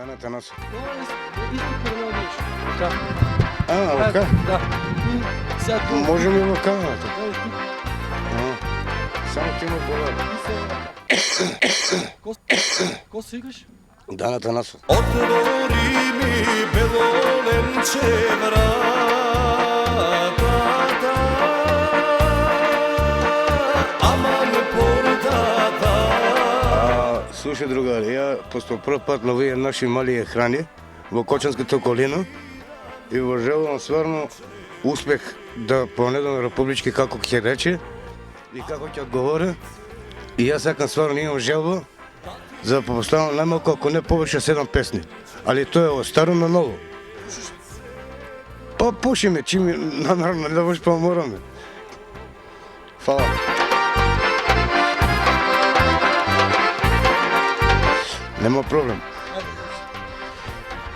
Дана Танасов. Изток на Лъчо. Да. Лука? Да. И сега тук. Можем и Лука, бе. Да, и тук. Само ти му говоря. И се... Ко се викаш? Дана Танасов. Отвори ми белоленче вратата, ама не портата. Слушай, другари, я по пръв път ловя наши мали ехрани в Кочанската околина и въжелвам свърно успех да планирам републички, како ќе рече и како ќе отговоря. И аз сакам свърно имам желба за да поставям най-малко, ако не повече 7 песни. Али то е от старо на ново. Па пушиме, чи ми намерно да бъдеш по-мораме. Фала. Нема проблем.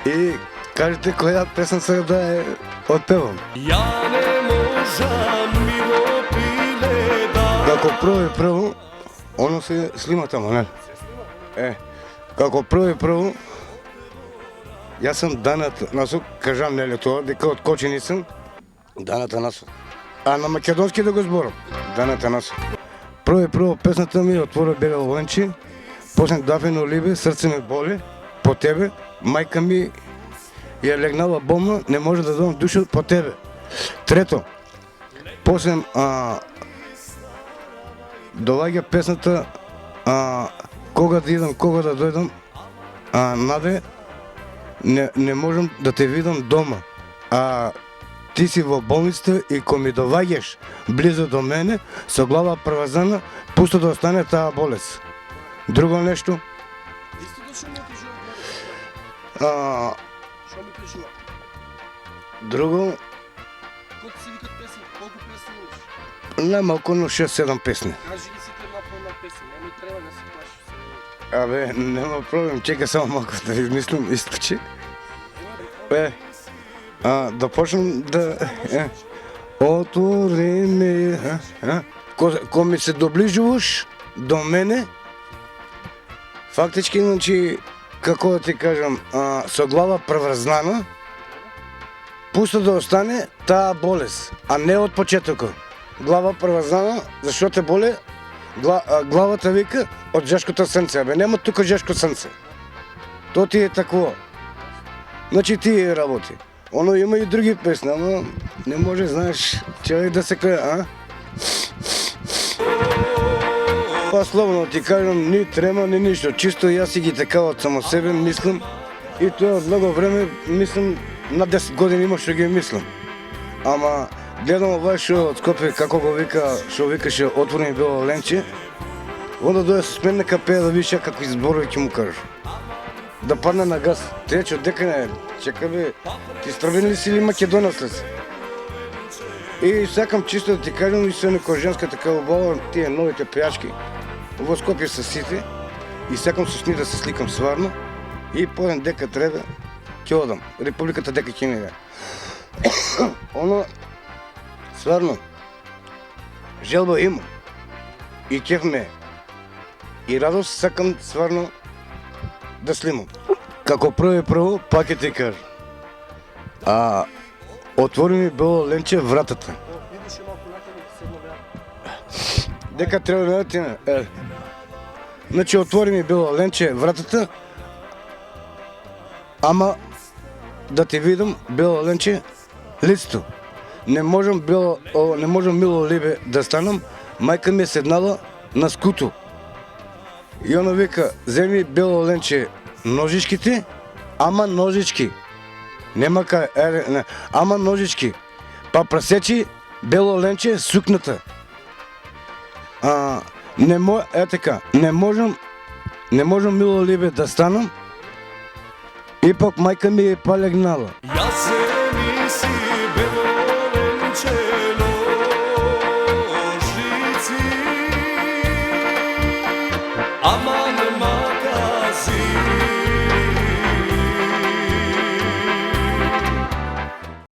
И кажете коя песен сега да е отпевам. Я не можа мило пиле да. Како прво, оно се снима тамо, не? Како прво, јас сум Дана Танасов, кажам нели тоа, дека од Кочани сум, Дана Танасов. А на македонски да го зборам, Дана Танасов. Прво песната ми отвора бело ленче, после Дафино либе, срце ме боли, по тебе, мајка ми ја легнала болна, не може да дадам душа по тебе. Трето, после доаѓа песната кога да идам, кога да дојдам, Наде, не можам да те видам дома, ти си во болницата и ко ми доваѓаш близо до мене, со глава превазана, пусто да остане таа болест. Друго нешто? Исто да шо ми кажува? Шо ми кажува? Друго, Колко се викат песни? Колко песни имаш? најмалку но 6-7 песни. Кажи ги си те по една песен. Не ми трябва да се плашиш. Абе, нема проблем, чека само малко да измислим источи. Да почнем да... Отвори ми... Ко ми се доближуваш до мене, фактички, значи, како да ти кажам, со глава преврзнана, пусто да остане таа болест, а не од почетокот. Глава преврзнана, зашто те боле, главата вика од жешкото срце. Абе, нема тука жешко срце. То ти е такво. Значи ти работи. Оно има и други песни, ама не може, знаеш, човек да се каже, Па словно ти кажам, ни трема, ни нищо. Чисто јас си ги така од само себе мислам. И тоа од много време, мислам, на 10 години има што ги мислам. Ама гледам овај шо од Скопје, како го вика, шо викаше отворени бело ленче, onda дојде со мен нека пее да видиш како изборови ќе му кажеш. Да падне на газ. Трече, дека не, чека бе, ти справен ли си или македонец ли си? И сакам чисто да ти кажам и се некоја женска така убава, тие новите пејачки, во Скопје са сите, и сакам со нив да се сликам сварно, и поден дека треба, ќе одам. Републиката дека ќе не е. Оно, сварно, желба имам. И кеф ме. И радост сакам сварно да слимам. Како прво, пак ќе ти кажам. Отвори ми бело ленче вратата. Идеше малко накъде да седна врата. Дека треба да ти не. Значи отвори ми бело ленче вратата, ама да ти видам бело ленче лицето. Не можам мило либе да станам, мајка ми е седнала на скуто. И она вика, земи бело ленче ножичките, ама ножички. Нема кај, ама ножички. Па пресечи бело ленче сукната. Не можам мило либе да станам, и пак мајка ми е па легнала. Ја се мисли бело